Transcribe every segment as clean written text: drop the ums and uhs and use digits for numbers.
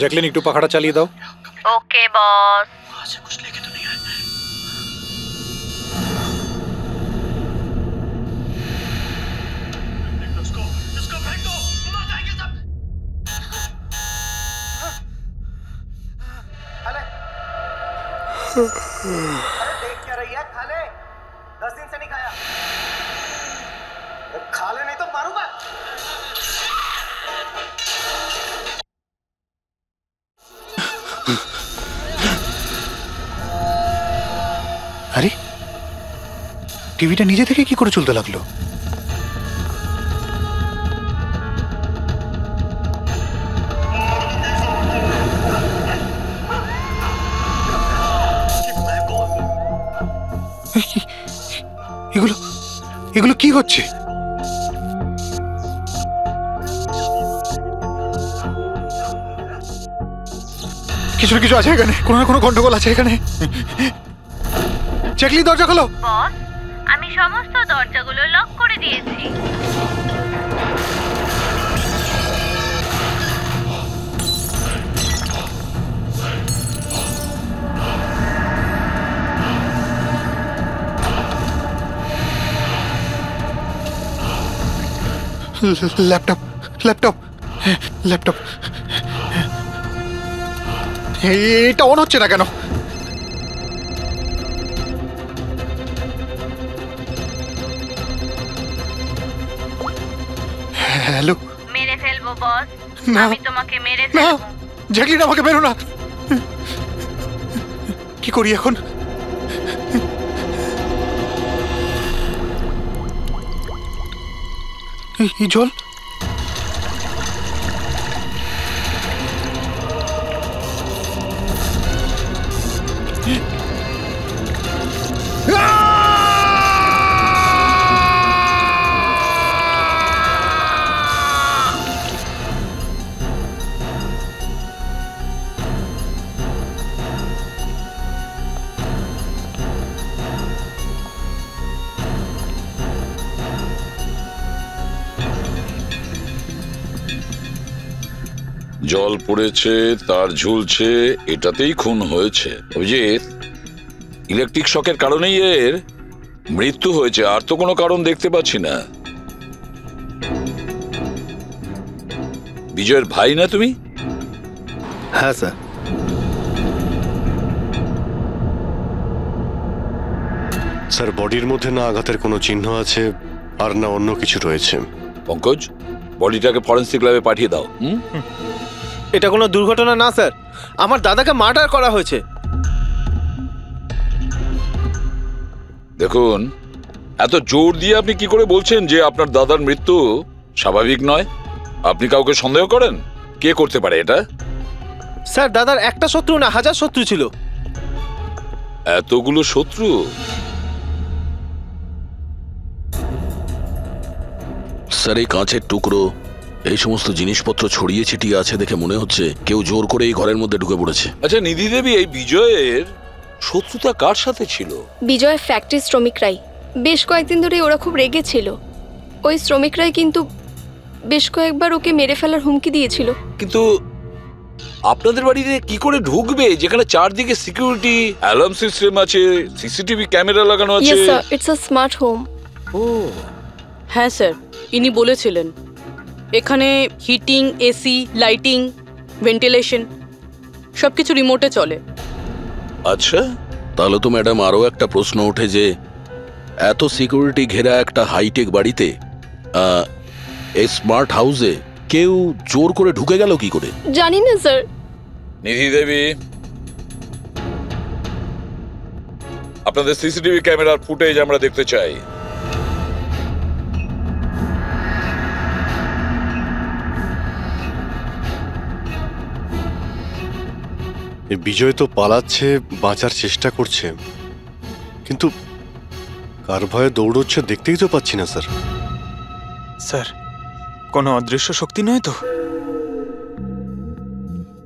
Jacqueline একটু পাখাটা চালিয়ে দাও। ওকে বস। देख क्या रही है? खा ले, 10 दिन से नहीं खाया। खा ले नहीं तो मारूंगा। আরে টিভিটা নিজে থেকে কি করে চলতে লাগলো? এগুলো এগুলো কি হচ্ছে? কিছু কিছু আছে এখানে, কোনো না কোনো গন্ডগোল আছে এখানে। জ্যাকলিন দরজা খোলো। বস, আমি সমস্ত দরজাগুলো লক করে দিয়েছি। ল্যাপটপ ল্যাপটপ ল্যাপটপ এটা অন হচ্ছে না কেন? হ্যালো। মেরে ফেলবো বস, না। আমি তোমাকে মেরে না ফেলবো। জ্যাকলিন, আমাকে বেরো না। কি করি এখন? এই জল। জল পড়েছে, তার ঝুলছে, এটাতেই খুন হয়েছে। অভিজিৎ, ইলেকট্রিক শকের কারণেই এর মৃত্যু হয়েছে, আর তো কোনো কারণ দেখতে পাচ্ছি না। বিজয়ের ভাই না তুমি? হ্যাঁ স্যার। স্যার, বডির মধ্যে না আঘাতের কোনো চিহ্ন আছে আর না অন্য কিছু রয়েছে। পঙ্কজ, বডিটাকে ফরেন্সিক ল্যাবে পাঠিয়ে দাও। এটা কোনো দুর্ঘটনা না স্যার, আমার দাদাকে মার্ডার করা হয়েছে। দেখুন, এত জোর দিয়ে আপনি কি করে বলছেন যে আপনার দাদার মৃত্যু স্বাভাবিক নয়? আপনি কাউকে সন্দেহ করেন? কে করতে পারে এটা? স্যার, দাদার একটা শত্রু না, হাজার শত্রু ছিল। এতগুলো শত্রু? স্যার, এই কাঁচের টুকরো, এই সমস্ত জিনিসপত্র ছড়িয়ে ছিটিয়ে আছে দেখে মনে হচ্ছে কেউ জোর করে এই ঘরের মধ্যে ঢুকে পড়েছে। আচ্ছা নিধি দেবী, এই বিজয়ের শত্রুতা কার সাথে ছিল? বিজয় ফ্যাক্টরি শ্রমিকরাই। বেশ কয়েকদিন ধরে ওরা খুব রেগে ছিল। ওই শ্রমিকরাই কিন্তু বেশ কয়েকবার ওকে মেরে ফেলার হুমকি দিয়েছিল। কিন্তু আপনাদের বাড়িতে কি করে ঢুকবে যেখানে চারদিকে সিকিউরিটি, অ্যালার্ম সিস্টেম আছে, সিসিটিভি ক্যামেরা লাগানো আছে? Yes sir, it's a smart home. ও হ্যাঁ স্যার, ইনি বলেছিলেন এখানে হিটিং, এসি, লাইটিং, ভেন্টিলেশন সবকিছু রিমোটে চলে। আচ্ছা, তাহলে তো ম্যাডাম আরো একটা প্রশ্ন ওঠে যে এত সিকিউরিটি ঘেরা একটা হাইটেক বাড়িতে, এই স্মার্ট হাউসে কেউ জোর করে ঢুকে গেল কি করে? জানি না স্যার। নিধি দেবী, আপনাদের সিসিটিভি ক্যামেরার ফুটেজ আমরা দেখতে চাই। বিজয় তো পালাচ্ছে, বাঁচার চেষ্টা করছে, কিন্তু কার ভয়ে দৌড়চ্ছে দেখতেই তো পাচ্ছি না স্যার। স্যার, কোনো অদৃশ্য শক্তি নয় তো?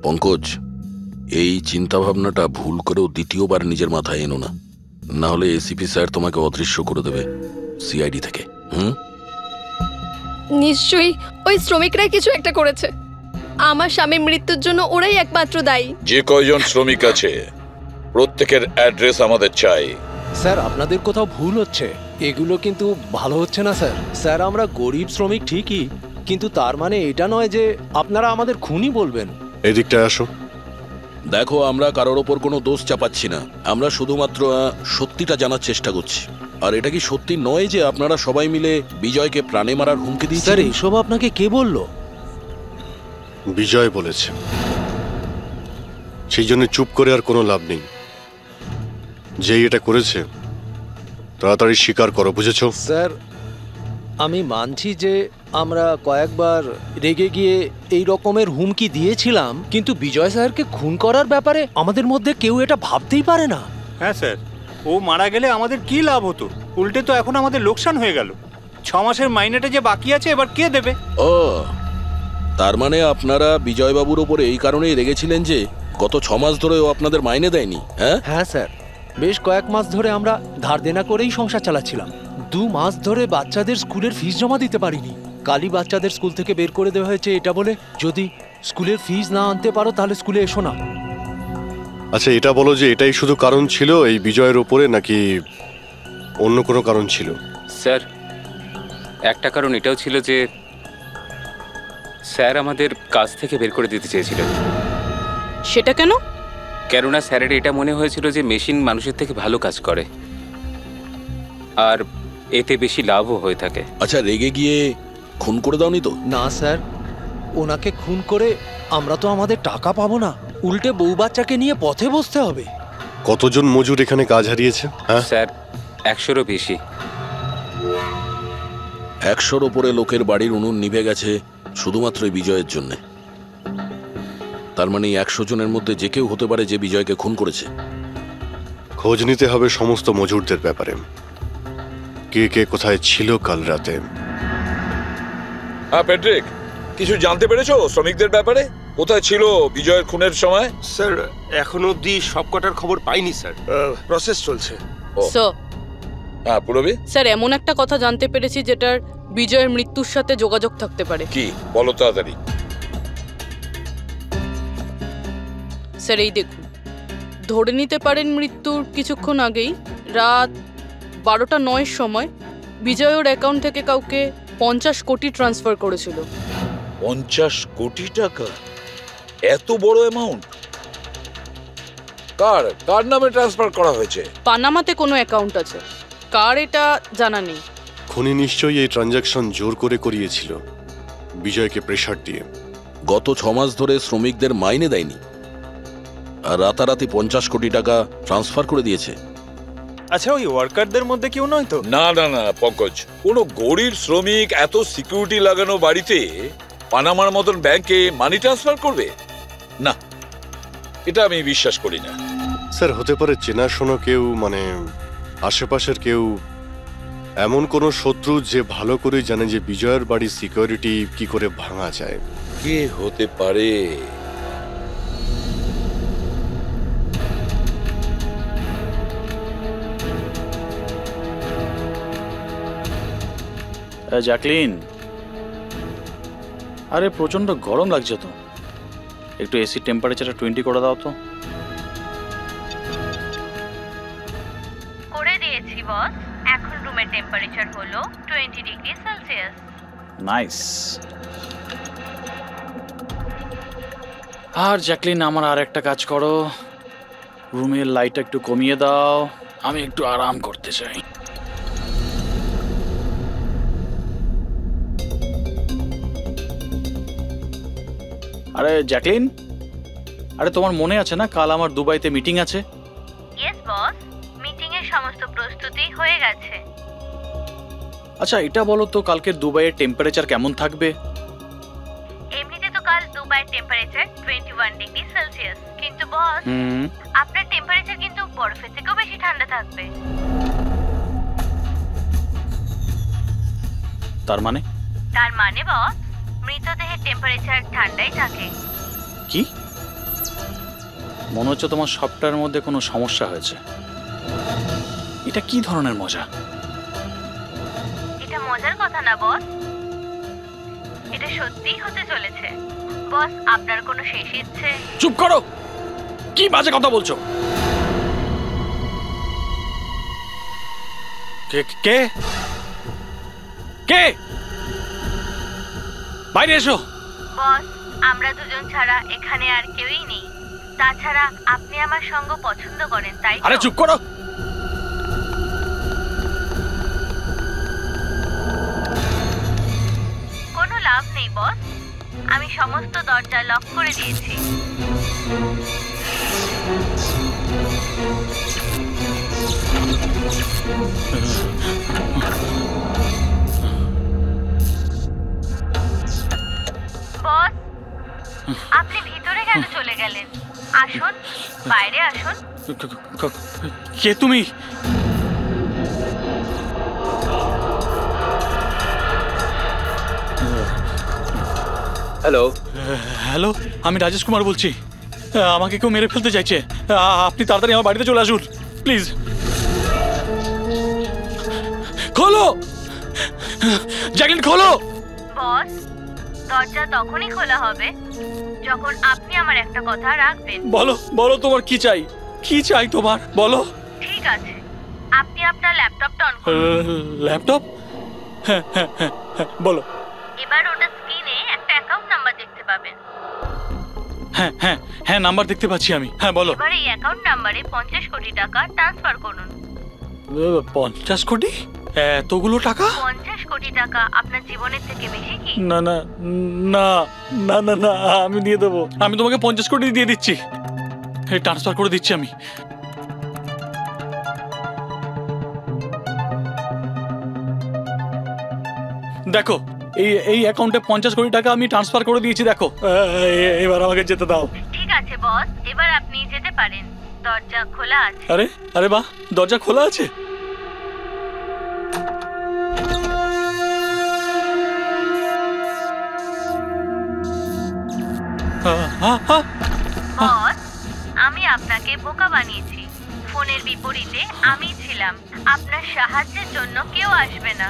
পঙ্কজ, এই চিন্তা ভাবনাটা ভুল করেও দ্বিতীয়বার নিজের মাথায় এনো না, না হলে এসিপি স্যার তোমাকে অদৃশ্য করে দেবে সিআইডি থেকে। নিশ্চয়ই ওই শ্রমিকরাই কিছু একটা করেছে। আমার স্বামীর মৃত্যুর জন্য ওরাই একমাত্র দায়ী। যে কয়জন শ্রমিক আছে প্রত্যেকের অ্যাড্রেস আমাদের চাই। স্যার আপনাদের কোথাও ভুল হচ্ছে, এগুলো কিন্তু ভালো হচ্ছে না স্যার। স্যার আমরা গরিব শ্রমিক ঠিকই, কিন্তু তার মানে এটা নয় যে আপনারা আমাদের খুনি বলবেন। এদিকটায় আসো। দেখো, আমরা কারোর ওপর কোনো দোষ চাপাচ্ছি না, আমরা শুধুমাত্র সত্যিটা জানার চেষ্টা করছি। আর এটা কি সত্যি নয় যে আপনারা সবাই মিলে বিজয়কে প্রাণে মারার হুমকি দিয়েছেন? স্যার এসব আপনাকে কে বললো? বিজয় বলেছে। সেই জন্য চুপ করে আর কোনো লাভ নেই। যেই এটা করেছে তাড়াতাড়ি স্বীকার করো, বুঝেছো? স্যার আমি মানছি যে আমরা কয়েকবার রেগে গিয়ে এই রকমের হুমকি দিয়েছিলাম, কিন্তু বিজয় স্যারকে খুন করার ব্যাপারে আমাদের মধ্যে কেউ এটা ভাবতেই পারে না। হ্যাঁ স্যার, ও মারা গেলে আমাদের কি লাভ হতো? উল্টে তো এখন আমাদের লোকসান হয়ে গেল। 6 মাসের মাইনেটা যে বাকি আছে এবার কে দেবে? ও, তার মানে আপনারা বিজয়বাবুর ওপরে এই কারণেই রেগেছিলেন যে গত 6 মাস ধরে ও আপনাদের মাইনে দেয়নি? হ্যাঁ হ্যাঁ স্যার, বেশ কয়েক মাস ধরে আমরা ধার দেনা করেই সংসার চালাচ্ছিলাম। 2 মাস ধরে বাচ্চাদের স্কুলের ফিস জমা দিতে পারিনি। কালই বাচ্চাদের স্কুল থেকে বের করে দেওয়া হয়েছে এটা বলে, যদি স্কুলের ফিস না আনতে পারো তাহলে স্কুলে এসো না। আচ্ছা এটা বলো যে এটাই শুধু কারণ ছিল এই বিজয়ের ওপরে, নাকি অন্য কোনো কারণ ছিল? স্যার একটা কারণ এটাও ছিল যে স্যার আমাদের কাজ থেকে বের করে দিতে চেয়েছিলেন। সেটা কেন? কেননা স্যারের এটা মনে হয়েছিল যে মেশিন মানুষের থেকে ভালো কাজ করে আর এতে বেশি লাভও হয়ে থাকে। আচ্ছা, রেগে গিয়ে খুন করে দাওনি তো? না স্যার, ওনাকে খুন করে আমরা তো আমাদের টাকা পাবো না, উল্টে বউ বাচ্চাকে নিয়ে পথে বসতে হবে। কতজন মজুর এখানে কাজ হারিয়েছে? হ্যাঁ স্যার 100-এরও বেশি। 100-র ওপরে লোকের বাড়ির উনুন নিভে গেছে শুধুমাত্র বিজয়ের জন্য। তার মানে 100 জনের মধ্যে যে কেউ হতে পারে যে বিজয়কে খুন করেছে। খোঁজ নিতে হবে সমস্ত মজুরদের ব্যাপারে, কে কে কোথায় ছিল কাল রাতে। হ্যাঁ প্যাট্রিক, কিছু জানতে পেরেছো শ্রমিকদের ব্যাপারে? কোথায় ছিল বিজয়ের খুনের সময়? স্যার এখনো অবধি সব কটার খবর পাইনি স্যার, প্রসেস চলছে। স্যার হ্যাঁ পুরবি? স্যার এমন একটা কথা জানতে পেরেছি যেটার বিজয়ের মৃত্যুর সাথে যোগাযোগ থাকতে পারে। কি বলো তাড়াতাড়ি। স্যার এই দেখুন, ধরে নিতে পারেন মৃত্যুর কিছুক্ষণ আগেই রাত 12:09 সময় বিজয় ওর অ্যাকাউন্ট থেকে কাউকে 50 কোটি ট্রান্সফার করেছিল। 50 কোটি টাকা? এত বড় অ্যামাউন্ট কার কার নামে ট্রান্সফার করা হয়েছে? পানামাতে কোনো অ্যাকাউন্ট আছে, কার এটা জানা নেই। খুনি নিশ্চয়ই এই ট্রানজাকশন জোর করে করিয়েছিল বিজয়কে প্রেসার দিয়ে। গত 6 মাস ধরে শ্রমিকদের মাইনে দেয়নি আর রাতারাতি 50 কোটি টাকা ট্রান্সফার করে দিয়েছে। আচ্ছা ওই ওয়ার্কারদের মধ্যে কেউ নয় তো? না না না পঙ্কজ, কোনো গরিব শ্রমিক এত সিকিউরিটি লাগানো বাড়িতে পানামার মতন ব্যাংকে মানি ট্রান্সফার করবে? না, এটা আমি বিশ্বাস করি না। স্যার হতে পারে চেনাশোনা কেউ, মানে আশেপাশের কেউ, এমন কোনো শত্রু যে ভালো করে জানে যে বিজয়ের বাড়ির সিকিউরিটি কি করে ভাঙা যায়। কে হতে পারে? জ্যাকলিন, আরে প্রচন্ড গরম লাগছে তো, একটু এসি টেম্পারেচারটা 20 করে দাও তো। করে দিয়েছি বস। এখন রুমের টেম্পারেচার হলো 20 ডিগ্রি সেলসিয়াস। নাইস। আর জ্যাকলিন, আমার আর একটা কাজ করো, রুমের লাইটটা একটু কমিয়ে দাও, আমি একটু আরাম করতে চাই। আরে জ্যাকলিন, আরে তোমার মনে আছে না কাল আমার দুবাইতে মিটিং আছে? ইয়েস বস, মিটিং এর সমস্ত প্রস্তুতি হয়ে গেছে। আচ্ছা এটা বলো তো, কালকের দুবাইয়ের টেম্পারেচার কেমন থাকবে? এমনিতে তো কাল দুবাইয়ের টেম্পারেচার 21 ডিগ্রি সেলসিয়াস, কিন্তু বস আপনার টেম্পারেচার কিন্তু বরফের থেকেও বেশি ঠান্ডা থাকবে। তার মানে? তার মানে বস, মৃতদেহের টেম্পারেচার ঠান্ডাই থাকে। কি মনে হচ্ছে তোমার সফটওয়্যারের মধ্যে কোনো সমস্যা হয়েছে। এটা কি ধরনের মজা? এটা মজার কথা না বস, এটা সত্যিই হতে চলেছে। বস আপনার কোনো শেষ ইচ্ছে? চুপ করো, কি বাজে কথা বলছো? কে কে কে? বাইরে এসো। বস আমরা দুজন ছাড়া এখানে আর কেউই নেই। তাছাড়া আপনি আমার সঙ্গ পছন্দ করেন, তাই তো? আরে চুপ করো। কোনো লাভ নেই বস, আমি সমস্ত দরজা লক করে দিয়েছি। বস আপনি ভিতরে কেন চলে গেলেন? আসুন, বাইরে আসুন। কে তুমি? হ্যালো হ্যালো, আমি রাজেশ কুমার বলছি। আমাকে কেউ মেরে ফেলতে চাইছে। আপনি তাড়াতাড়ি আমার বাড়িতে চলে আসুন প্লিজ। খোলো জ্যাকলিন, খোলো। বস দরজা তখনই খোলা হবে যখন আপনি আমার একটা কথা রাখবেন। বলো বলো, তোমার কি চাই? কি চাই তোমার, বলো। ঠিক আছে, আপনি আপনার ল্যাপটপটা অন করুন। ল্যাপটপ? হ্যাঁ হ্যাঁ হ্যাঁ হ্যাঁ, বলো। এবার ওটা স্ক্রিনে একটা অ্যাকাউন্ট নাম্বার দেখতে পাবেন। হ্যাঁ হ্যাঁ হ্যাঁ, নাম্বার দেখতে পাচ্ছি আমি। হ্যাঁ বলো। এবার এই অ্যাকাউন্ট নাম্বারে 50 কোটি টাকা ট্রান্সফার করুন। 50 কোটি? এতগুলো টাকা? 50 কোটি টাকা আপনার জীবনের থেকে বেশি কি? না না না না না না, আমি দিয়ে দেবো। আমি তোমাকে 50 কোটি দিয়ে দিচ্ছি, ট্রান্সফার করে দিচ্ছি আমি। দেখো এই অ্যাকাউন্টে 50 কোটি টাকা আমি ট্রান্সফার করে দিয়েছি। দেখো এবার আমাকে যেতে দাও। ঠিক আছে বস, এবার আপনি যেতে পারেন, দরজা খোলা আছে। আরে আরে বাহ, দরজা খোলা আছে। বস আমি আপনাকে বোকা বানিয়েছি। ফোনের বিপরীতে আমি ছিলাম। আপনার সাহায্যের জন্য কেউ আসবে না।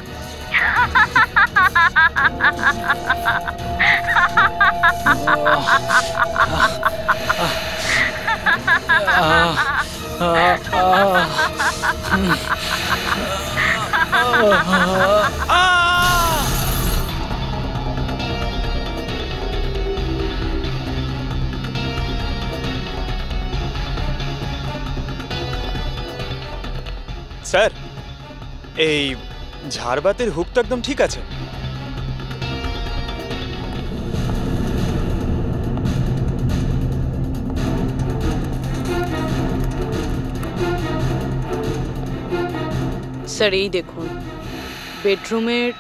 স্যার, এই ঝাড়বাতির হুক তো একদম ঠিক আছে। স্যার এই দেখুন বেডরুমের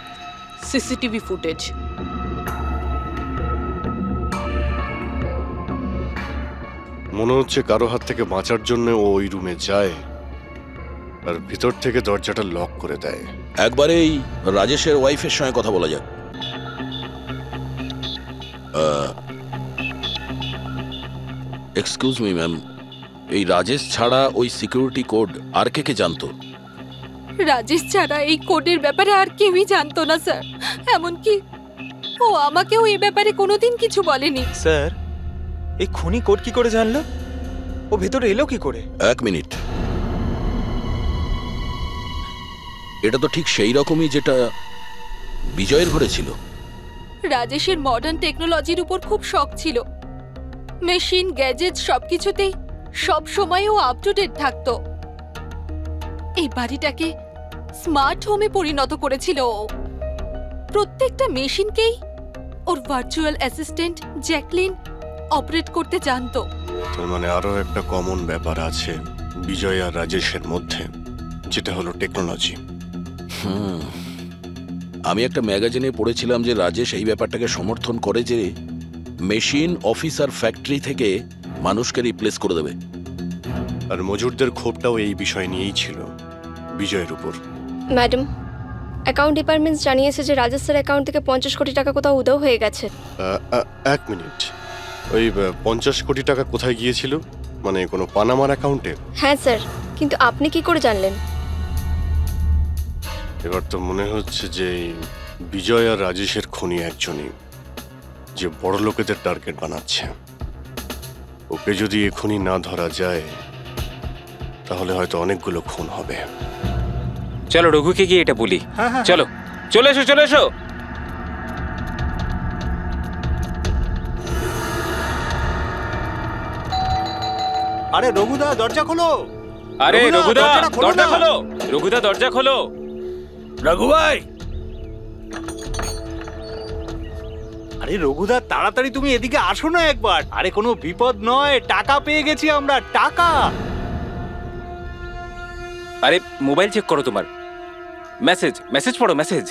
সিসিটিভি ফুটেজ। মনে হচ্ছে কারো হাত থেকে বাঁচার জন্য ও ওই রুমে যায় আর ভিতর থেকে দরজাটা লক করে দেয়। একবার এই রাজেশের ওয়াইফের সঙ্গে কথা বলা যাক। এক্সকিউজ মি ম্যাম, এই রাজেশ ছাড়া ওই সিকিউরিটি কোড আর কে কে জানতো? রাজেশ ছাড়া এই কোডের ব্যাপারে আর কেউই জানতো না স্যার। এমনকি ও আমাকেও এই ব্যাপারে কোনোদিন কিছু বলেনি। স্যার, এই খুনি কোড কি করে জানলো? ও ভেতরে এলো কি করে? এক মিনিট, এটা তো ঠিক সেই রকমই যেটা বিজয়ের ঘরে ছিল। রাজেশের মডার্ন টেকনোলজির উপর খুব শখ ছিল। মেশিন, গ্যাজেট সবকিছুতেই সব সময় ও আপ টু ডেট থাকতো। এই বাড়িটাকে স্মার্ট হোমে পরিণত করেছিল ও। প্রত্যেকটা মেশিনকেই ওর ভার্চুয়াল অ্যাসিস্ট্যান্ট জ্যাকলিন অপারেট করতে জানতো। তার মানে আরো একটা কমন ব্যাপার আছে বিজয় আর রাজেশের মধ্যে, যেটা হলো টেকনোলজি। আমি একটা ম্যাগাজিনে পড়েছিলাম যে রাজেশ এই ব্যাপারটাকে সমর্থন করে যে মেশিন অফিসার ফ্যাক্টরি থেকে মানুষকে রিপ্লেস করে দেবে। আর মজুরদের ক্ষোভটাও এই বিষয় নিয়েই ছিল, বিজয়ের উপর। ম্যাডাম, অ্যাকাউন্ট ডিপার্টমেন্ট জানিয়েছে যে রাজেশ স্যার অ্যাকাউন্ট থেকে 50 কোটি টাকা কোথাও উধাও হয়ে গেছে। এক মিনিট, ওই 50 কোটি টাকা কোথায় গিয়েছিল? মানে কোনো পানামার অ্যাকাউন্টে? হ্যাঁ স্যার, কিন্তু আপনি কি করে জানলেন? এবার তো মনে হচ্ছে যে বিজয় আর রাজেশের খুনি একজনই, যে বড় লোকেদের টার্গেট বানাচ্ছে। ওকে যদি এখনই না ধরা যায় তাহলে হয়তো অনেকগুলো খুন হবে। চলো রঘুকে গিয়ে এটা বলি। চলো, চলে এসো, চলে এসো। আরে রঘুদা দরজা খোলো। আরে রঘুদা দরজা খোলো, রঘুদা দরজা খোলো। রঘু ভাই, আরে রঘুদা তাড়াতাড়ি তুমি এদিকে আসো না একবার। আরে কোনো বিপদ নয়, টাকা পেয়ে গেছি আমরা, টাকা। আরে মোবাইল চেক করো তোমার। মেসেজ মেসেজ পড়ো, মেসেজ।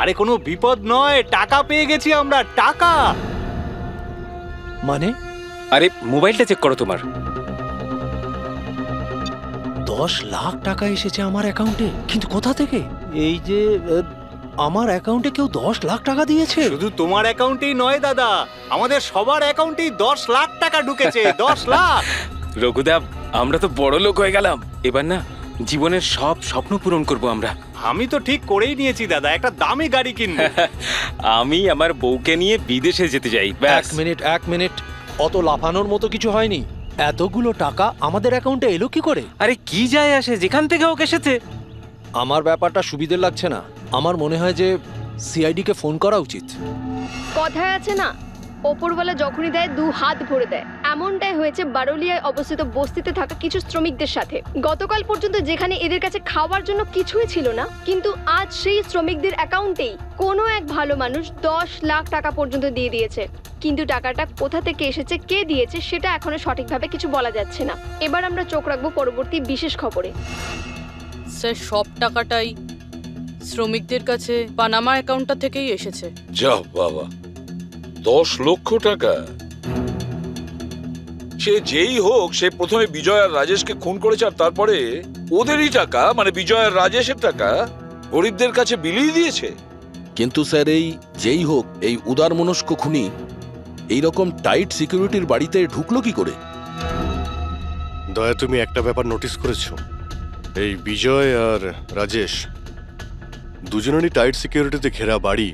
আরে কোনো বিপদ নয়, টাকা পেয়ে গেছি আমরা, টাকা। মানে? আরে মোবাইলটা চেক করো তোমার। 10 লাখ টাকা এসেছে আমার অ্যাকাউন্টে, কিন্তু কোথা থেকে? এই যে আমার অ্যাকাউন্টে কেউ 10 লাখ টাকা দিয়েছে? শুধু তোমার অ্যাকাউন্টেই নয় দাদা, আমাদের সবার অ্যাকাউন্টেই 10 লাখ টাকা ঢুকেছে। 10 লাখ। রঘুদা, আমরা তো বড় লোক হয়ে গেলাম। এবার না জীবনের সব স্বপ্ন পূরণ করব আমরা। আমি তো ঠিক করেই নিয়েছি দাদা, একটা দামি গাড়ি কিনবো। আমি আমার বউকে নিয়ে বিদেশে যেতে চাই। ব্যাস। এক মিনিট, অত লাফানোর মতো কিছু হয়নি। এতগুলো টাকা আমাদের অ্যাকাউন্টে এলো কি করে? আরে কি যায় আসে, যেখান থেকে হোক এসেছে। আমার ব্যাপারটা সুবিধে লাগছে না। আমার মনে হয় যে সিআইডি কে ফোন করা উচিত। কথায় আছে না, ওপরওয়ালা যখনই দেয় 2 হাত ভরে দেয়। এমনটাই হয়েছে বারোলিয়ায় অবস্থিত বস্তিতে থাকা কিছু শ্রমিকদের সাথে। গতকাল পর্যন্ত যেখানে এদের কাছে খাওয়ার জন্য কিছুই ছিল না, কিন্তু আজ সেই শ্রমিকদের অ্যাকাউন্টেই কোনো এক ভালো মানুষ 10 লাখ টাকা পর্যন্ত দিয়ে দিয়েছে। কিন্তু টাকাটা কোথা থেকে এসেছে, কে দিয়েছে, সেটা এখনো সঠিকভাবে কিছু বলা যাচ্ছে না। এবার আমরা চোখ রাখবো পরবর্তী বিশেষ খবরে। স্যার, সব টাকাটাই শ্রমিকদের কাছে পানামা অ্যাকাউন্টটা থেকেই এসেছে। যা বাবা, 10 লক্ষ টাকা! সে যেই হোক, সে প্রথমে বিজয় আর রাজেশকে খুন করেছে, আর তারপরে ওদেরই টাকা, মানে বিজয় আর রাজেশের টাকা গরিবদের কাছে বিলিয়ে দিয়েছে। কিন্তু স্যার, এই যেই হোক, এই উদারমনস্ক খুনি এইরকম টাইট সিকিউরিটির বাড়িতে ঢুকলো কি করে? দয়া, তুমি একটা ব্যাপার নোটিস করেছো? এই বিজয় আর রাজেশ দুজনেরই টাইট সিকিউরিটিতে ঘেরা বাড়ি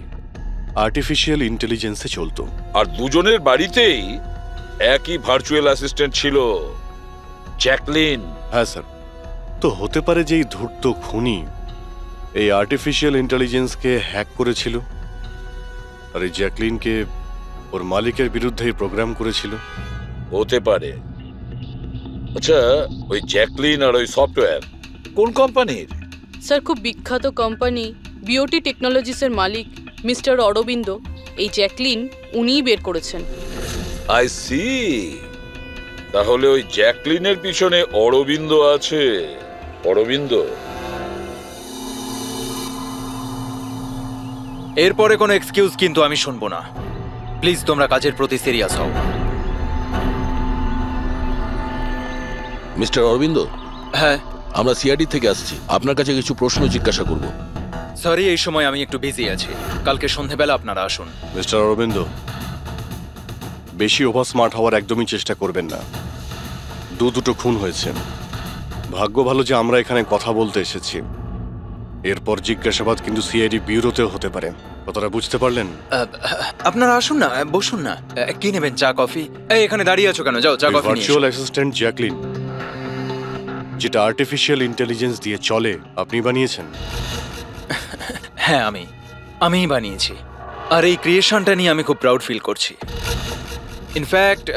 আর্টিফিশিয়াল ইন্টেলিজেন্সে চলতো। আর দুজনের বাড়িতেই একই ভার্চুয়াল অ্যাসিস্ট্যান্ট ছিল, জ্যাকলিন। হ্যাঁ স্যার। তো হতে পারে যে এই ধূর্ত খুনি এই আর্টিফিশিয়াল ইন্টেলিজেন্সকে হ্যাক করেছিল, আর এই জ্যাকলিনকে ওর মালিকের বিরুদ্ধে প্রোগ্রাম করেছিল। হতে পারে। আচ্ছা, ওই জ্যাকলিন আর ওই সফটওয়্যার কোন কোম্পানির? স্যার, খুব বিখ্যাত কোম্পানি বিওটি টেকনোলজিসের মালিক মিস্টার অরবিন্দ। এই জ্যাকলিন উনিই বের করেছেন। I see. তাহলে ওই জ্যাকলিনের পিছনে অরবিন্দ আছে। অরবিন্দ। এরপরে কোনো এক্সকিউজ কিন্তু আমি শুনবো না। প্লিজ তোমরা কাজের প্রতি সিরিয়াস হও। মিস্টার অরবিন্দ। হ্যাঁ, আমরা সিআইডি থেকে আসছি, আপনার কাছে কিছু প্রশ্ন জিজ্ঞাসা করব। সরি, এই সময় আমি একটু বিজি আছি। কালকে সন্ধেবেলা আপনারা আসুন। মিস্টার অরবিন্দ, বেশি ওভার স্মার্ট হওয়ার একদমই চেষ্টা করবেন না। দুটো খুন হয়েছে। ভাগ্য ভালো যে আমরা এখানে কথা বলতে এসেছি। এরপর জিজ্ঞাসাবাদ কিন্তু সিআইডি ব্যুরোতেও হতে পারে। কথাটা বুঝতে পারলেন? আপনারা আসুন না, বসুন না। কি নেবেন, চা কফি? এই এখানে দাঁড়িয়ে আছো কেন? যাও চা কফি নিয়ে ভার্চুয়াল অ্যাসিস্ট্যান্ট জ্যাকলিন, যেটা আর্টিফিশিয়াল ইন্টেলিজেন্স দিয়ে চলে, আপনি বানিয়েছেন? হ্যাঁ, আমিই বানিয়েছি। আর এই ক্রিয়েশনটা নিয়ে আমি খুব প্রাউড ফিল করছি। ইনফ্যাক্ট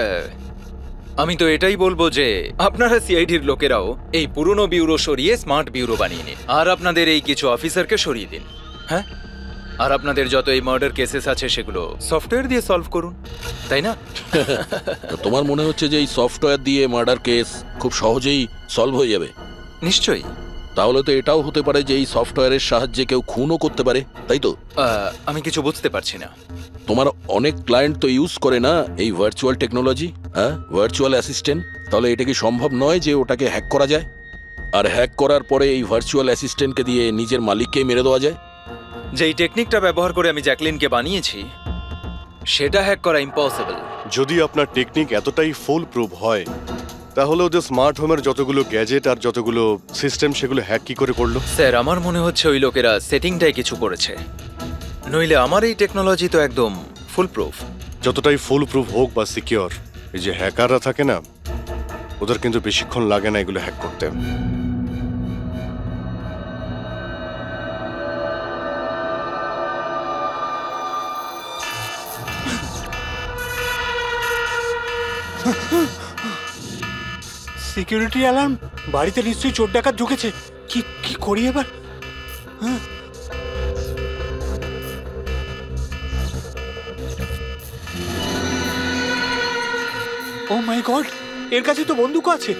আমি তো এটাই বলবো যে আপনারা সিআইডির লোকেরাও এই পুরনো ব্যুরো সরিয়ে স্মার্ট ব্যুরো বানিয়ে নিন, আর আপনাদের এই কিছু অফিসারকে সরিয়ে দিন। হ্যাঁ, আর আপনাদের যত এই মার্ডার কেসেস আছে সেগুলো সফটওয়্যার দিয়ে সলভ করুন, তাই না? তোমার মনে হচ্ছে যে এই সফটওয়্যার দিয়ে মার্ডার কেস খুব সহজেই সলভ হয়ে যাবে? নিশ্চয়ই। তাহলে তো এটাও হতে পারে যে এই সফটওয়্যারের সাহায্যে কেউ খুনও করতে পারে, তাই তো? আমি কিছু বুঝতে পারছি না। তোমার অনেক ক্লায়েন্ট তো ইউজ করে না এই ভার্চুয়াল টেকনোলজি, হ্যাঁ, ভার্চুয়াল অ্যাসিস্ট্যান্ট। তাহলে এটা কি সম্ভব নয় যে ওটাকে হ্যাক করা যায়, আর হ্যাক করার পরে এই ভার্চুয়াল অ্যাসিস্ট্যান্টকে দিয়ে নিজের মালিককে মেরে দেওয়া যায়? যেই টেকনিকটা ব্যবহার করে আমি জ্যাকলিনকে বানিয়েছি সেটা হ্যাক করা ইম্পসিবল। যদি আপনার টেকনিক এতটাই ফুল প্রুফ হয়, তাহলে ওদের স্মার্ট হোমের যতগুলো গ্যাজেট আর যতগুলো সিস্টেম সেগুলো হ্যাক কি করে করলো? স্যার আমার মনে হচ্ছে ওই লোকেরা সেটিংটাই কিছু করেছে, নইলে আমার এই টেকনোলজি তো একদম ফুল প্রুফ। যতটাই ফুল প্রুফ হোক বা সিকিউর, এই যে হ্যাকাররা থাকে না, ওদের কিন্তু বেশিক্ষণ লাগে না এগুলো হ্যাক করতে। সিকিউরিটি অ্যালার্ম, বাড়িতে নিশ্চয়ই চোর ডাকাত ঢুকেছে। কি কি করি এবার? ও মাই গড, এর কাছে তো বন্দুক আছে।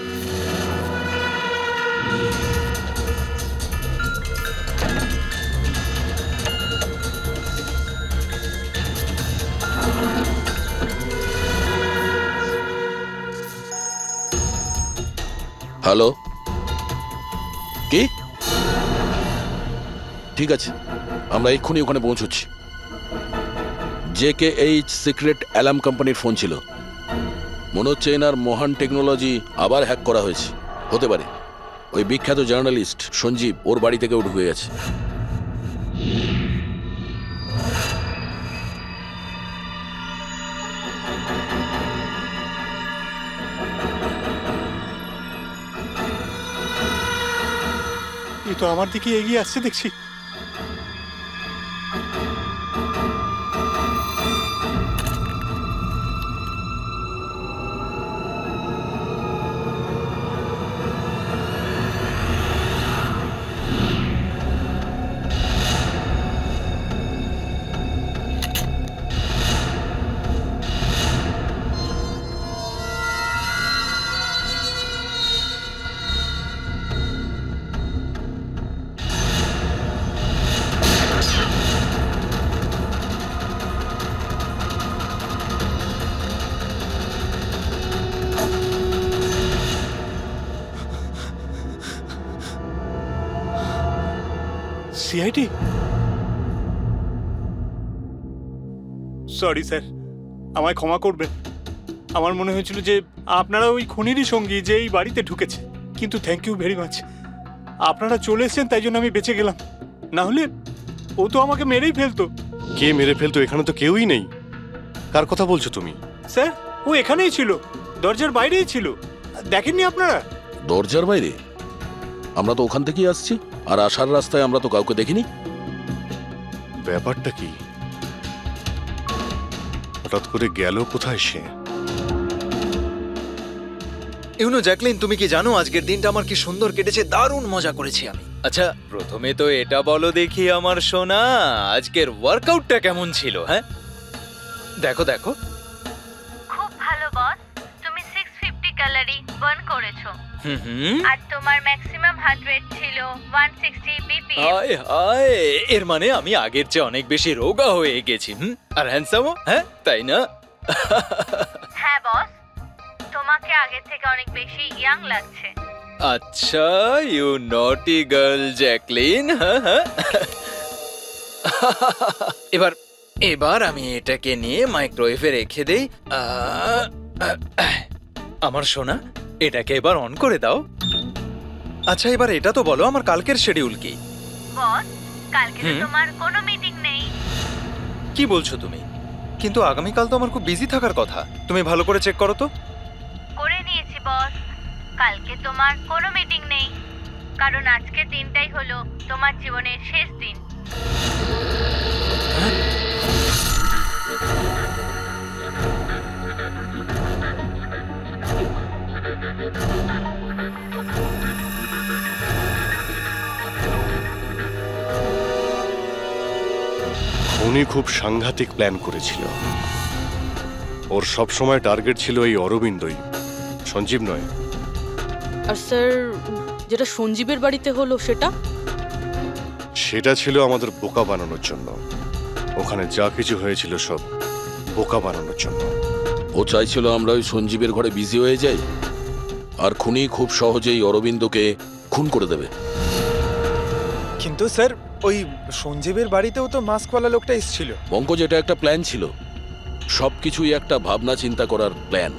হ্যালো, কি? ঠিক আছে, আমরা এক্ষুনি ওখানে পৌঁছচ্ছি। JKH সিক্রেট অ্যালার্ম কোম্পানির ফোন ছিল। মনে হচ্ছে এনার মহান টেকনোলজি আবার হ্যাক করা হয়েছে। হতে পারে ওই বিখ্যাত জার্নালিস্ট সঞ্জীব ওর বাড়ি থেকে ঢুকে গেছে। এ তো আমার দিকে এগিয়ে আসছে দেখছি। সিআইডি? সরি স্যার, আমায় ক্ষমা করবেন। আমার মনে হয়েছিল যে আপনারা ওই খুনিরই সঙ্গী যে এই বাড়িতে ঢুকেছে, কিন্তু থ্যাংক ইউ ভেরি মাচ। আপনারা চলে এসেছেন তাই জন্য আমি বেঁচে গেলাম, না হলে ও তো আমাকে মেরেই ফেলতো। কে মেরে ফেলতো? এখানে তো কেউই নেই। কার কথা বলছো তুমি? স্যার ও এখানেই ছিল, দরজার বাইরেই ছিল। দেখেননি আপনারা? দরজার বাইরে? আমরা তো ওখান থেকেই আসছি, আর আসার রাস্তায় আমরা তো কাউকে দেখিনি। ব্যাপারটা কি? হঠাৎ করে গেল কোথায় সে? ইউনো জ্যাকলিন, তুমি কি জানো আজকের দিনটা আমার কি সুন্দর কেটেছে? দারুণ মজা করেছি আমি। আচ্ছা, প্রথমে তো এটা বলো দেখি আমার সোনা, আজকের ওয়ার্কআউটটা কেমন ছিল? হ্যাঁ, দেখো দেখো। খুব ভালো বস, তুমি 650 ক্যালোরি বার্ন করেছো। হুম, আর তোমার ম্যাক্সিমাম হার্ট রেট ছিল 160 বিপিএম। হায় হায়, এর মানে আমি আগের চেয়ে অনেক বেশি রোগা হয়ে গেছি। আর হ্যান্ডসামও, হ্যাঁ তাই না? হ্যাঁ বস, তোমাকে আগের থেকে অনেক বেশি ইয়াং লাগছে। আচ্ছা, ইউ নটি গার্ল জ্যাকলিন। এবার এবার আমি এটাকে নিয়ে মাইক্রোওয়েভে রেখে দেই। আমার সোনা, এটাকে এবার অন করে দাও। আচ্ছা, এবার এটা তো বলো আমার কালকের শিডিউল কি? বস, কালকে তো তোমার কোনো মিটিং নেই। কি বলছো তুমি? কিন্তু আগামীকাল তো আমার খুব বিজি থাকার কথা। তুমি ভালো করে চেক করো তো। করে নিয়েছি বস, কালকে তোমার কোনো মিটিং নেই, কারণ আজকের দিনটাই হলো তোমার জীবনের শেষ দিন। উনি খুব সাংঘাতিক প্ল্যান করেছিল। ওর সব সময় টার্গেট ছিল এই অরবিন্দই, সঞ্জীব নয়। আর স্যার, যেটা সঞ্জীবের বাড়িতে হলো সেটা ছিল আমাদের বোকা বানানোর জন্য। ওখানে যা কিছু হয়েছিল সব বোকা বানানোর জন্য। ও চাইছিল আমরা ওই সঞ্জীবের ঘরে বিজি হয়ে যাই, আর খুনি খুব সহজেই অরবিন্দকে খুন করে দেবে। কিন্তু স্যার, ওই সঞ্জীবের বাড়িতেও তো মাস্কওয়ালা লোকটা এসেছিল। পঙ্কজ, এটা একটা প্ল্যান ছিল, সবকিছুই একটা ভাবনা চিন্তা করার প্ল্যান।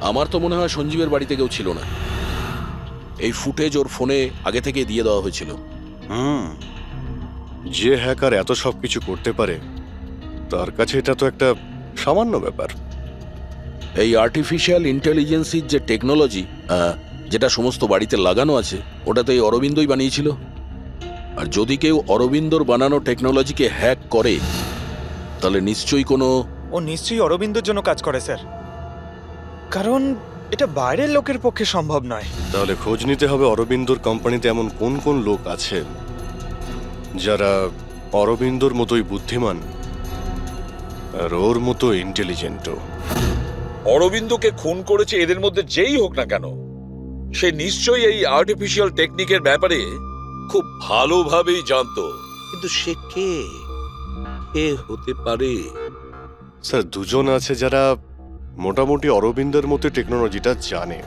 আমার তো মনে হয় সঞ্জীবের বাড়িতে কেউ ছিল না। এই ফুটেজ ওর ফোনে আগে থেকে দিয়ে দেওয়া হয়েছিল। যে হ্যাকার এত সব কিছু করতে পারে তার কাছে এটা তো একটা সামান্য ব্যাপার। এই আর্টিফিশিয়াল ইন্টেলিজেন্সির যে টেকনোলজি যেটা সমস্ত বাড়িতে লাগানো আছে, ওটা তো এই অরবিন্দই বানিয়েছিল। আর যদি কেউ অরবিন্দর বানানো টেকনোলজিকে হ্যাক করে তাহলে নিশ্চয়ই ও নিশ্চয়ই অরবিন্দর জন্য কাজ করে স্যার, কারণ এটা বাইরের লোকের পক্ষে সম্ভব নয়। তাহলে খোঁজ নিতে হবে অরবিন্দর কোম্পানিতে এমন কোন কোন লোক আছে যারা অরবিন্দর মতোই বুদ্ধিমান আর ওর মতো ইন্টেলিজেন্টও। অরবিন্দকে খুন করেছে এদের মধ্যে যেই হোক না কেন, সে নিশ্চয়ই এই আর্টিফিশিয়াল টেকনিকের ব্যাপারে খুব ভালোভাবেই জানতো। কিন্তু সে কে হতে পারে? স্যার, দুজন আছে যারা মোটামুটি অরবিন্দের মতো টেকনোলজিটা জানে।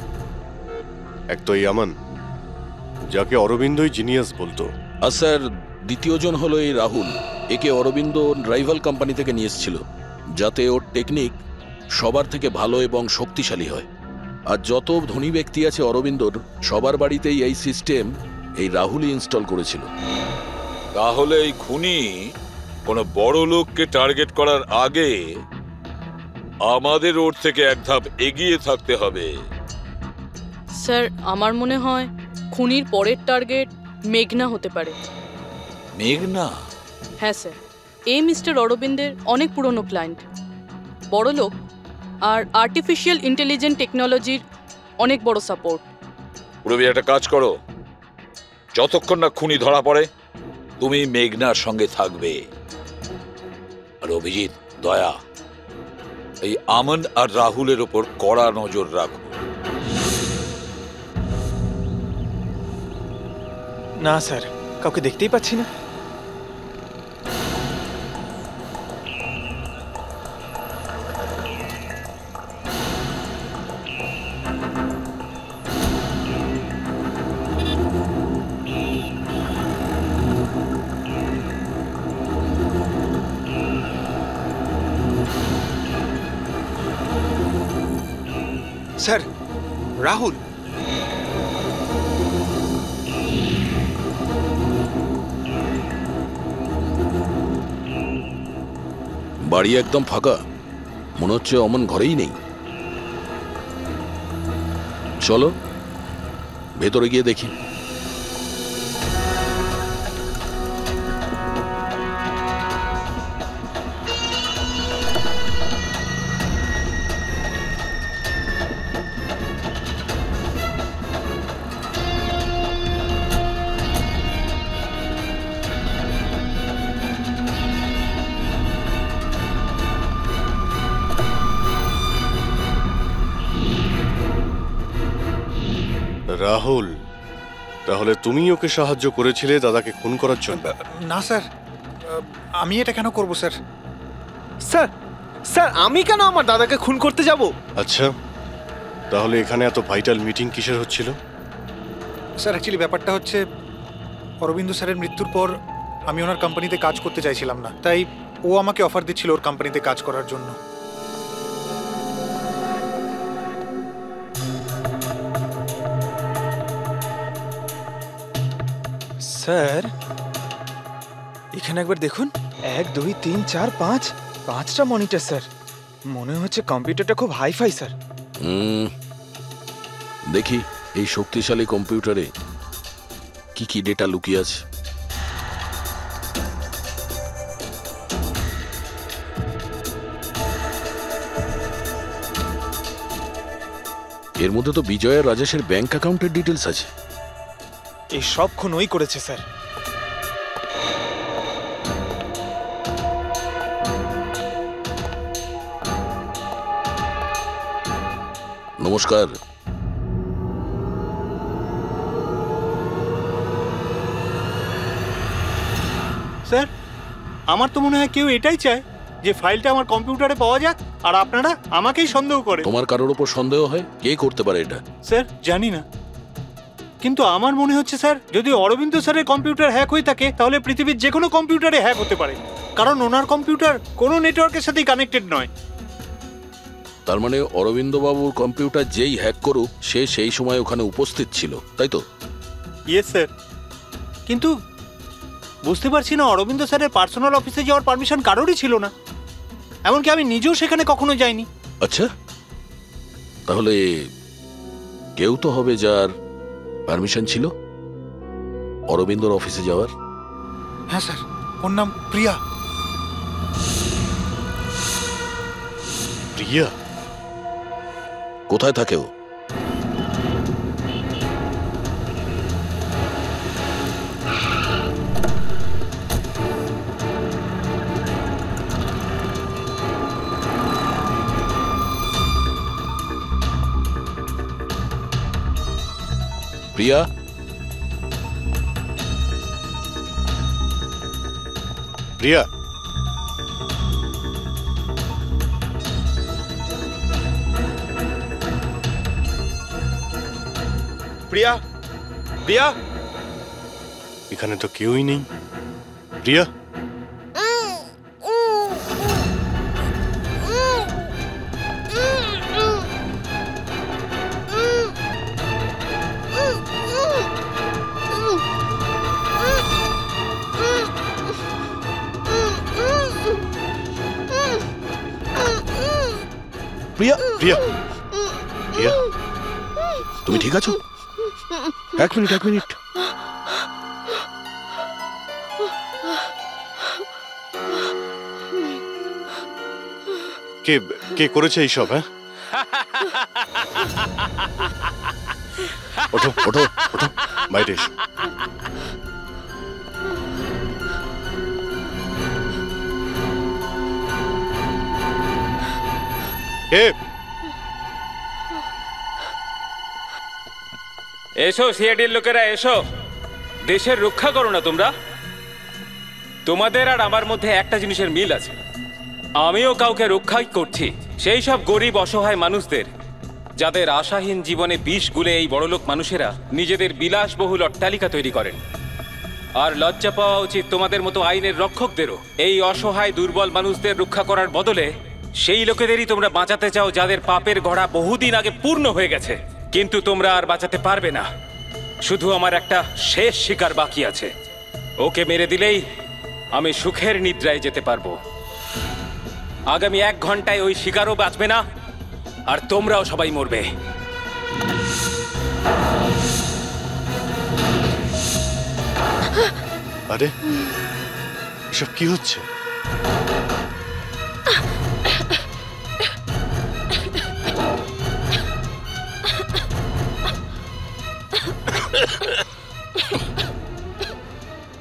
এক তো এই আমান, যাকে অরবিন্দই জিনিয়াস বলতো। আর স্যার দ্বিতীয়জন হলো এই রাহুল। একে অরবিন্দ রাইভাল কোম্পানি থেকে নিয়ে এসেছিল, যাতে ওর টেকনিক সবার থেকে ভালো এবং শক্তিশালী হয়। আর যত ধনী ব্যক্তি আছে অরবিন্দর, সবার বাড়িতেই এই সিস্টেম এই রাহুলই ইনস্টল করেছিল। তাহলে এই খুনি কোনো বড় লোককে টার্গেট করার আগে আমাদের ওর থেকে এক ধাপ এগিয়ে থাকতে হবে। স্যার আমার মনে হয় খুনির পরের টার্গেট মেঘনা হতে পারে। মেঘনা? হ্যাঁ স্যার, এই মিস্টার অরবিন্দের অনেক পুরনো ক্লায়েন্ট, বড় লোক, আর আর্টিফিশিয়াল ইন্টেলিজেন্ট টেকনোলজির অনেক বড় সাপোর্ট। পুরবি একটা কাজ করো, যতক্ষণ না খুনি ধরা পড়ে তুমি মেঘনার সঙ্গে থাকবে। আর অভিজিৎ, দয়া, এই আমন আর রাহুলের ওপর কড়া নজর রাখো। না স্যার, কাউকে দেখতেই পাচ্ছি না। স্যার, রাহুল। বাড়ি একদম ফাঁকা, মনে হচ্ছে অমন ঘরেই নেই। চলো ভেতরে গিয়ে দেখি। রাহুল, তাহলে তুমি ওকে সাহায্য করেছিলে দাদাকে খুন করার জন্য? না স্যার, আমি এটা কেন করব স্যার? স্যার স্যার আমি কেন আমার দাদাকে খুন করতে যাব? আচ্ছা, তাহলে এখানে এত ভাইটাল মিটিং কিসের হচ্ছিল? স্যার অ্যাকচুয়ালি ব্যাপারটা হচ্ছে, অরবিন্দ স্যারের মৃত্যুর পর আমি ওনার কোম্পানিতে কাজ করতে চাইছিলাম না, তাই ও আমাকে অফার দিচ্ছিল ওর কোম্পানিতে কাজ করার জন্য। স্যার এখানে একবার দেখুন, 1 2 3 4 5 5টা মনিটর স্যার। মনে হচ্ছে কম্পিউটারটা খুব হাইফাই স্যার। দেখি এই শক্তিশালী কম্পিউটারে কি কি ডেটা লুকিয়ে আছে। এর মধ্যে তো বিজয় আর রাজেশের ব্যাংক অ্যাকাউন্টের ডিটেলস আছে। এই সব খুন ওই করেছে স্যার। নমস্কার। স্যার, আমার তো মনে হয় কেউ এটাই চায় যে ফাইলটা আমার কম্পিউটারে পাওয়া যাক, আর আপনারা আমাকেই সন্দেহ করে। তোমার কারোর উপর সন্দেহ হয়? কে করতে পারে এটা? স্যার জানি না, কিন্তু আমার মনে হচ্ছে স্যার, যদি অরবিন্দ স্যারের কম্পিউটার হ্যাক হয়ে থাকে তাহলে পৃথিবীর যে কোনো কম্পিউটারে হ্যাক হতে পারে, কারণ ওনার কম্পিউটার কোনো নেটওয়ার্কের সাথেই কানেক্টেড নয়। তার মানে অরবিন্দ বাবুর কম্পিউটার যেই হ্যাক করুক সে সেই সময় ওখানে উপস্থিত ছিল, তাই তো? ইয়েস স্যার, কিন্তু বুঝতে পারছি না অরবিন্দ স্যারের পার্সোনাল অফিসে যাওয়ার পারমিশন কারোরই ছিল না, এমনকি আমি নিজেও সেখানে কখনো যাইনি। আচ্ছা, তাহলে কেউ তো হবে যার পারমিশন ছিল অরবিন্দর অফিসে যাওয়ার। হ্যাঁ স্যার, ওর নাম প্রিয়া। প্রিয়া? কোথায় থাকে ও? প্রিয়া? প্রিয়া? প্রিয়া? প্রিয়া? এখানে তো কেউই নেই। প্রিয়া? প্রিয়া? প্রিয়া? প্রিয়া? তুমি ঠিক আছো? এক মিনিট। কে কে করেছে এইসব? হ্যাঁ, ওঠো ওঠো ওঠো, বাইরে এসো। এসো সিআইডির লোকেরা, এসো। দেশের রক্ষা করো না তোমরা? তোমাদের আর আমার মধ্যে একটা জিনিসের মিল আছে, আমিও কাউকে রক্ষাই করছি, সেই সব গরিব অসহায় মানুষদের যাদের আশাহীন জীবনে বিষ গুলে এই বড়লোক মানুষেরা নিজেদের বিলাসবহুল অট্টালিকা তৈরি করেন। আর লজ্জা পাওয়া উচিত তোমাদের মতো আইনের রক্ষকদেরও। এই অসহায় দুর্বল মানুষদের রক্ষা করার বদলে সেই লোকেদেরই তোমরা বাঁচাতে চাও যাদের পাপের ঘোড়া বহুদিন আগে পূর্ণ হয়ে গেছে, কিন্তু তোমরা আর বাঁচাতে পারবে না। শুধু আমার একটা শেষ শিকার বাকি আছে, ওকে মেরে দিলেই আমি সুখের নিদ্রায় যেতে পারবো। আগামী 1 ঘন্টায় ওই শিকারও বাঁচবে না, আর তোমরাও সবাই মরবে। আরে এসব কি হচ্ছে?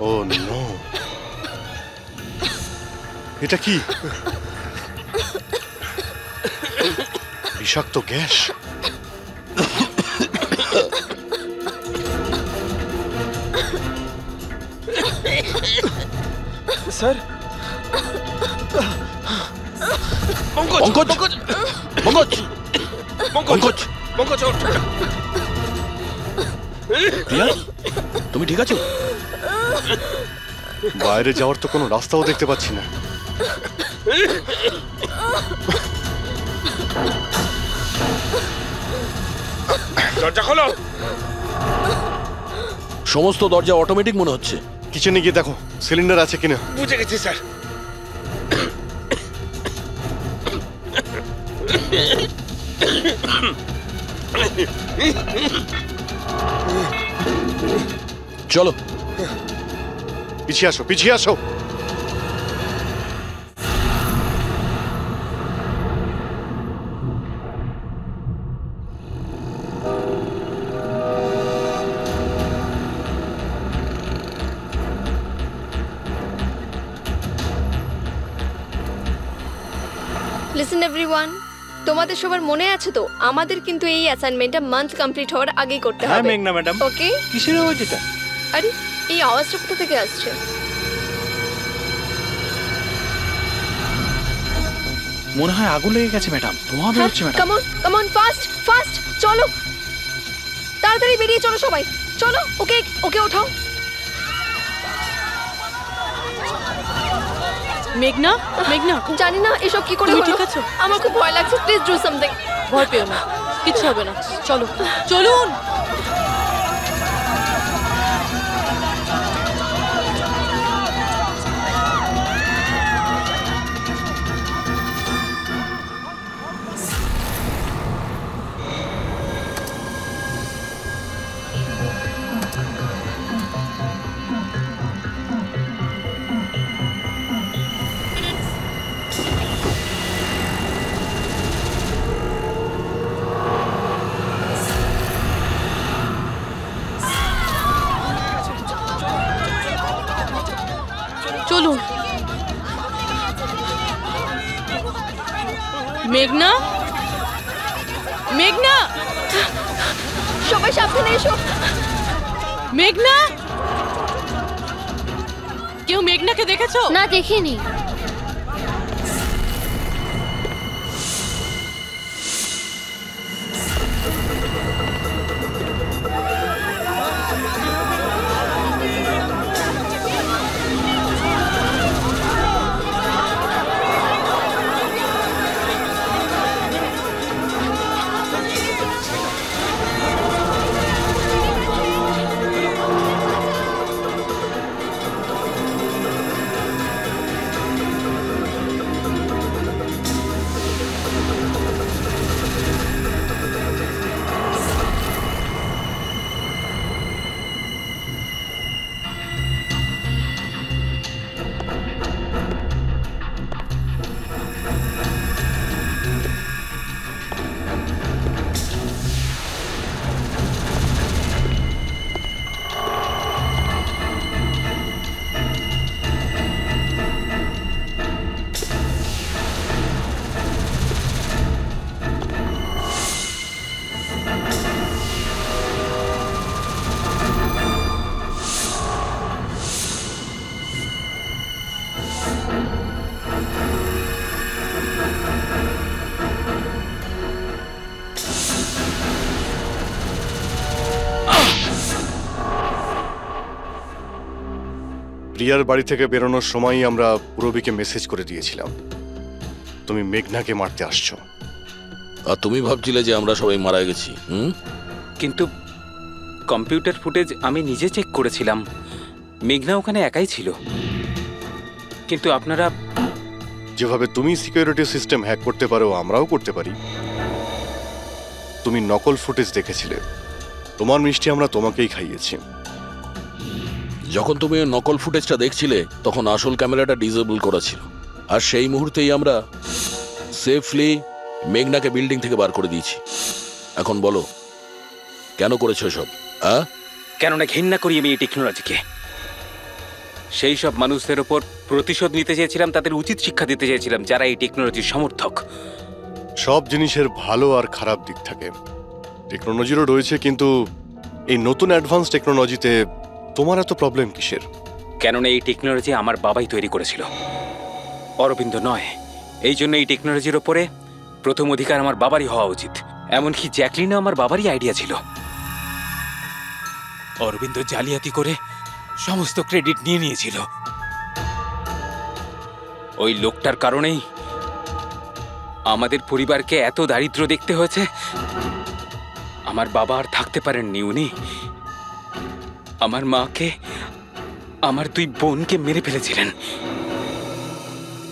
ও নো, এটা কি? বিষাক্ত গ্যাস। স্যার, প্রিয়া, তুমি ঠিক আছো? বাইরে যাওয়ার তো কোনো রাস্তাও দেখতে পাচ্ছি না। দরজা খোলো। সমস্ত দরজা অটোমেটিক মনে হচ্ছে। কিচেনে গিয়ে দেখো সিলিন্ডার আছে কিনা। বুঝে গেছি স্যার। চলো পিছিয়ে আসো, পিছিয়ে আসো। লিসেন এভরিওয়ান, তোমাদের সবার মনে আছে তো আমাদের কিন্তু এই অ্যাসাইনমেন্টটা মান্থ কমপ্লিট হওয়ার আগেই করতে হবে। হ্যাঁ মেঘনা ম্যাডাম। ওকে? কিসের আওয়াজ এটা? আরে এই আওয়াজটা কোথা থেকে আসছে? মনে হয় আগুন লেগে গেছে ম্যাডাম, ধোঁয়া বেরোচ্ছে madam. Come on fast fast, চলো তাড়াতাড়ি বেরিয়ে চলো সবাই, চলো। ওকে ওকে ওঠাও। মেঘনা, মেঘনা, জানি না এসব কি করে তুমি হলো। ঠিক আছো? আমার খুব ভয় লাগছে, প্লিজ ডু সামথিং। ভয় পেও না, কিচ্ছু হবে না, চলো চলুন। চলুন। মেঘনা, মেঘনা, সবাই সাবধানে এসো। মেঘনা, কেউ মেঘনাকে দেখেছো? না, দেখিনি। প্রিয়ার বাড়ি থেকে বেরোনোর সময়ই আমরা পুরবীকে মেসেজ করে দিয়েছিলাম তুমি মেঘনাকে মারতে আসছো। আর তুমি ভাবছিলে যে আমরা সবাই মারা গেছি। কিন্তু কম্পিউটার ফুটেজ আমি নিজে চেক করেছিলাম, মেঘনা ওখানে একাই ছিল। কিন্তু আপনারা যেভাবে তুমি সিকিউরিটি সিস্টেম হ্যাক করতে পারো আমরাও করতে পারি। তুমি নকল ফুটেজ দেখেছিলে, তোমার মিষ্টি আমরা তোমাকেই খাইয়েছি। যখন তুমি ওই নকল ফুটেজটা দেখছিলে তখন আসল ক্যামেরাটা ডিসেবল করা ছিল, আর সেই মুহূর্তেই আমরা সেফলি মেঘনাকে বিল্ডিং থেকে বার করে দিয়েছি। এখন বলো কেন করেছো এসব? কেননা ঘৃণা করি আমি এই টেকনোলজিকে। সেই সব মানুষদের ওপর প্রতিশোধ নিতে চেয়েছিলাম, তাদের উচিত শিক্ষা দিতে চেয়েছিলাম যারা এই টেকনোলজির সমর্থক। সব জিনিসের ভালো আর খারাপ দিক থাকে, টেকনোলজিরও রয়েছে, কিন্তু এই নতুন অ্যাডভান্স টেকনোলজিতে তোমার এত প্রবলেম কিসের? কেননা এই টেকনোলজি আমার বাবাই তৈরি করেছিল, অরবিন্দ নয়। এই জন্য এই টেকনোলজির ওপরে প্রথম অধিকার আমার বাবারই হওয়া উচিত। এমনকি জ্যাকলিনও আমার বাবারই আইডিয়া ছিল। অরবিন্দ জালিয়াতি করে সমস্ত ক্রেডিট নিয়ে নিয়েছিল। ওই লোকটার কারণেই আমাদের পরিবারকে এত দারিদ্র দেখতে হয়েছে। আমার বাবা আর থাকতে পারেননি, উনি আমার মাকে, আমার দুই বোনকে মেরে ফেলেছিলেন,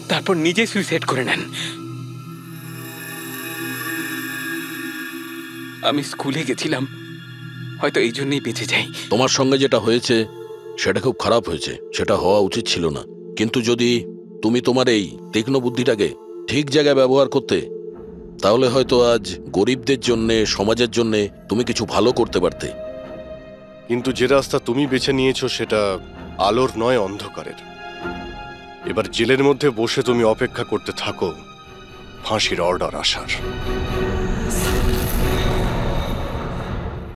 তারপর নিজে সুইসাইড করে নেন। আমি স্কুলে গেছিলাম, হয়তো এই জন্যই বেঁচে যাই। তোমার সঙ্গে যেটা হয়েছে সেটা খুব খারাপ হয়েছে, সেটা হওয়া উচিত ছিল না। কিন্তু যদি তুমি তোমার এই তীক্ষ্ণ বুদ্ধিটাকে ঠিক জায়গায় ব্যবহার করতে, তাহলে হয়তো আজ গরিবদের জন্যে, সমাজের জন্যে তুমি কিছু ভালো করতে পারতে। কিন্তু যে রাস্তা তুমি বেছে নিয়েছো সেটা আলোর নয়, অন্ধকারের। এবার জেলের মধ্যে বসে তুমি অপেক্ষা করতে থাকো ফাঁসির অর্ডার আসার।